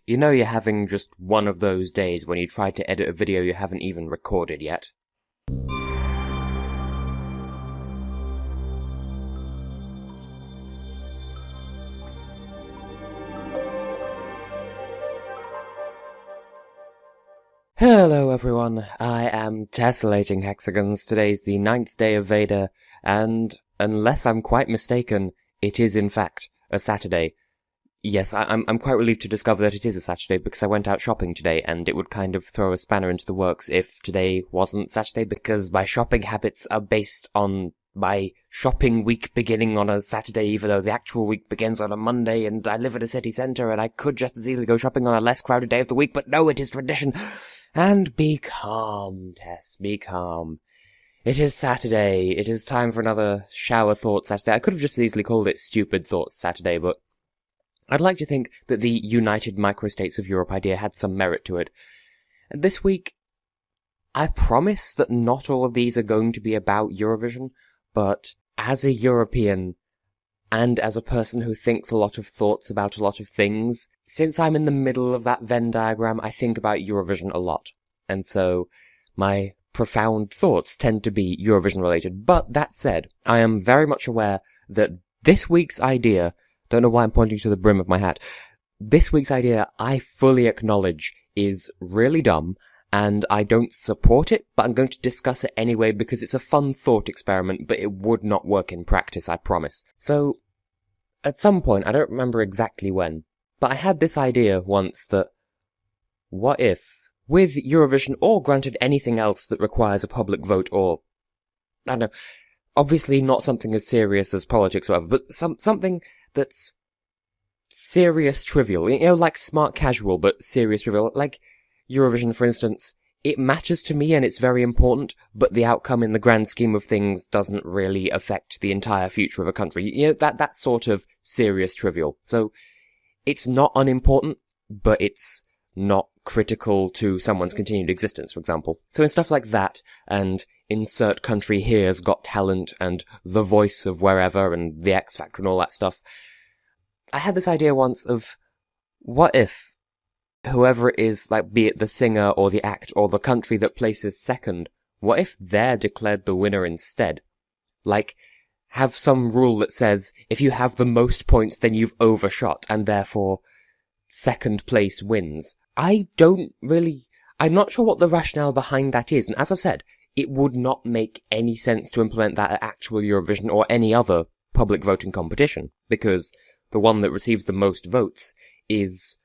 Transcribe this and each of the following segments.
you know you're having just one of those days when you try to edit a video you haven't even recorded yet? Hello everyone, I am Tessellating Hexagons. Today's the 9th day of VEDA, and unless I'm quite mistaken, it is in fact a Saturday. Yes, I'm quite relieved to discover that it is a Saturday because I went out shopping today and it would kind of throw a spanner into the works if today wasn't Saturday, because my shopping habits are based on my shopping week beginning on a Saturday, even though the actual week begins on a Monday, and I live in a city centre and I could just as easily go shopping on a less crowded day of the week, but no, it is tradition. And be calm, Tess, be calm. It is Saturday. It is time for another Shower Thoughts Saturday. I could have just as easily called it Stupid Thoughts Saturday, but I'd like to think that the United Microstates of Europe idea had some merit to it. And this week, I promise that not all of these are going to be about Eurovision, but as a European, and as a person who thinks a lot of thoughts about a lot of things, since I'm in the middle of that Venn diagram, I think about Eurovision a lot. And so, my profound thoughts tend to be Eurovision related. But that said, I am very much aware that this week's idea, don't know why I'm pointing to the brim of my hat, this week's idea I fully acknowledge is really dumb, and I don't support it, but I'm going to discuss it anyway because it's a fun thought experiment, but it would not work in practice, I promise. So, at some point, I don't remember exactly when, but I had this idea once that, what if, with Eurovision, or granted anything else that requires a public vote, or, I don't know, obviously not something as serious as politics or whatever, but something that's serious trivial, you know, like smart casual, but serious trivial, like Eurovision, for instance. It matters to me and it's very important, but the outcome in the grand scheme of things doesn't really affect the entire future of a country. You know, that sort of serious trivial. So, it's not unimportant, but it's not critical to someone's continued existence, for example. So in stuff like that, and Insert Country Here's Got Talent, and The Voice of Wherever, and The X Factor and all that stuff, I had this idea once of, what if whoever it is, like, be it the singer or the act or the country that places second, what if they're declared the winner instead? Like, have some rule that says, if you have the most points, then you've overshot, and therefore, second place wins. I'm not sure what the rationale behind that is, and as I've said, it would not make any sense to implement that at actual Eurovision or any other public voting competition, because the one that receives the most votes is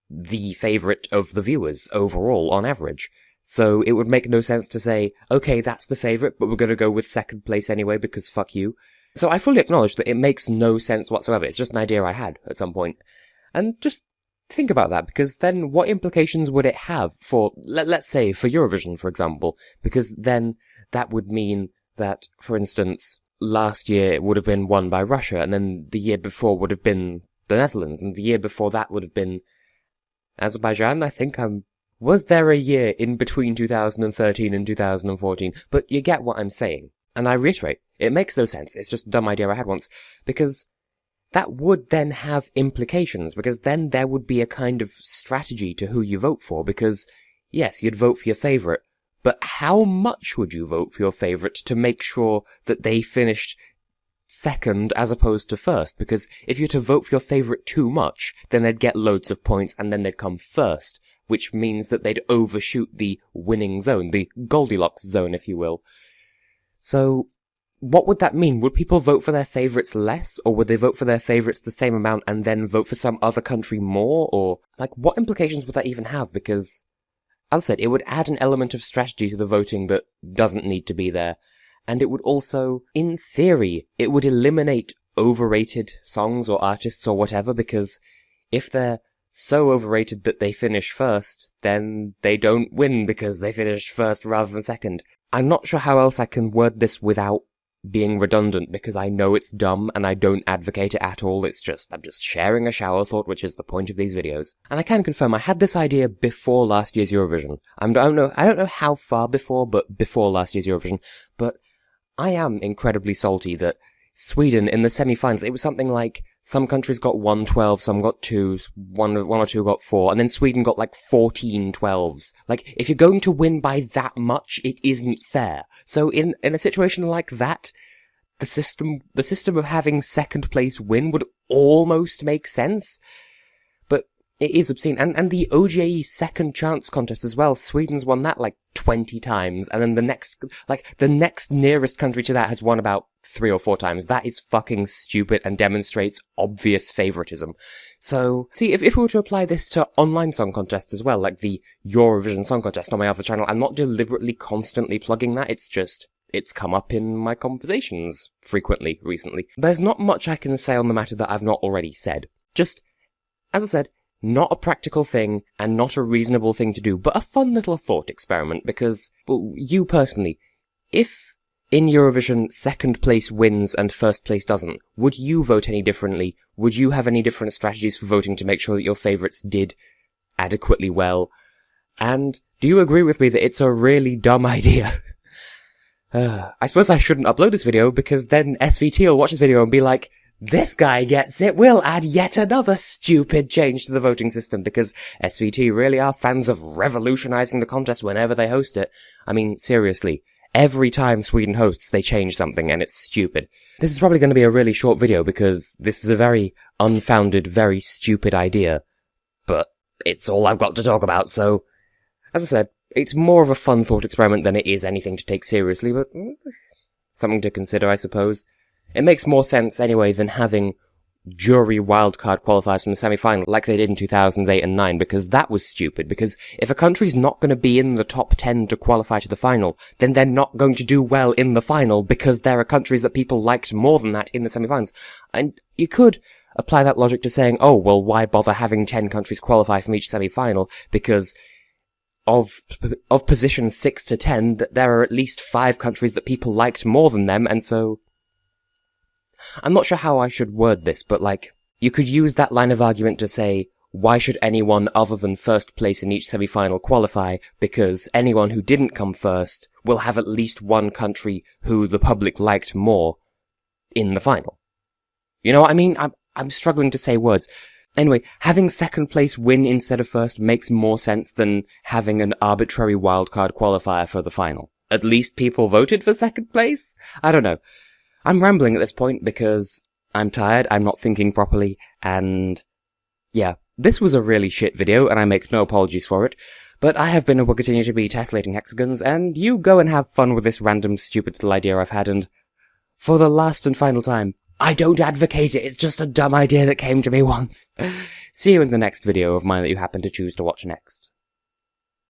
the favourite of the viewers overall, on average. So it would make no sense to say, okay, that's the favourite, but we're going to go with second place anyway, because fuck you. So I fully acknowledge that it makes no sense whatsoever. It's just an idea I had at some point. And just think about that, because then what implications would it have for, let's say, for Eurovision, for example? Because then that would mean that, for instance, last year it would have been won by Russia, and then the year before would have been the Netherlands, and the year before that would have been Azerbaijan, I think. Was there a year in between 2013 and 2014? But you get what I'm saying. And I reiterate, it makes no sense. It's just a dumb idea I had once. Because that would then have implications, because then there would be a kind of strategy to who you vote for, because, yes, you'd vote for your favourite, but how much would you vote for your favourite to make sure that they finished second as opposed to first? Because if you're to vote for your favourite too much, then they'd get loads of points and then they'd come first, which means that they'd overshoot the winning zone, the Goldilocks zone, if you will. So, what would that mean? Would people vote for their favourites less, or would they vote for their favourites the same amount and then vote for some other country more? Or, like, what implications would that even have? Because, as I said, it would add an element of strategy to the voting that doesn't need to be there. And it would also, in theory, it would eliminate overrated songs or artists or whatever, because if they're so overrated that they finish first, then they don't win because they finished first rather than second. I'm not sure how else I can word this without being redundant, because I know it's dumb and I don't advocate it at all. I'm just sharing a shower thought, which is the point of these videos. And I can confirm I had this idea before last year's Eurovision. I don't know how far before, but before last year's Eurovision. But I am incredibly salty that Sweden in the semi-finals, it was something like some countries got 1 12, some got 2, one or two got 4, and then Sweden got like 14 12s. Like, if you're going to win by that much, it isn't fair. So in a situation like that, the system of having second place win would almost make sense. But it is obscene. And the OGAE second chance contest as well, Sweden's won that like 20 times, and then the next nearest country to that has won about 3 or 4 times. That is fucking stupid and demonstrates obvious favoritism. So, see, if we were to apply this to online song contests as well, like the Eurovision Song Contest on my other channel, I'm not deliberately constantly plugging that, it's come up in my conversations frequently recently. There's not much I can say on the matter that I've not already said. Just, as I said, not a practical thing, and not a reasonable thing to do, but a fun little thought experiment, because, well, you personally, if in Eurovision second place wins and first place doesn't, would you vote any differently? Would you have any different strategies for voting to make sure that your favourites did adequately well? And do you agree with me that it's a really dumb idea? I suppose I shouldn't upload this video, because then SVT will watch this video and be like, this guy gets it, we'll add yet another stupid change to the voting system, because SVT really are fans of revolutionizing the contest whenever they host it. I mean, seriously, every time Sweden hosts, they change something, and it's stupid. This is probably going to be a really short video, because this is a very unfounded, very stupid idea, but it's all I've got to talk about, so, as I said, it's more of a fun thought experiment than it is anything to take seriously, but something to consider, I suppose. It makes more sense, anyway, than having jury wildcard qualifiers from the semi-final like they did in 2008 and 9, because that was stupid, because if a country's not going to be in the top 10 to qualify to the final, then they're not going to do well in the final, because there are countries that people liked more than that in the semi-finals. And you could apply that logic to saying, oh, well, why bother having 10 countries qualify from each semi-final, because of positions 6 to 10, there are at least 5 countries that people liked more than them, and so I'm not sure how I should word this, but like, you could use that line of argument to say, why should anyone other than first place in each semi-final qualify, because anyone who didn't come first will have at least one country who the public liked more in the final. You know what I mean? I'm struggling to say words. Anyway, having second place win instead of first makes more sense than having an arbitrary wildcard qualifier for the final. At least people voted for second place? I don't know. I'm rambling at this point because I'm tired, I'm not thinking properly, and yeah, this was a really shit video, and I make no apologies for it, but I have been and will continue to be Tessellating Hexagons, and you go and have fun with this random stupid little idea I've had, and for the last and final time, I don't advocate it, it's just a dumb idea that came to me once. See you in the next video of mine that you happen to choose to watch next.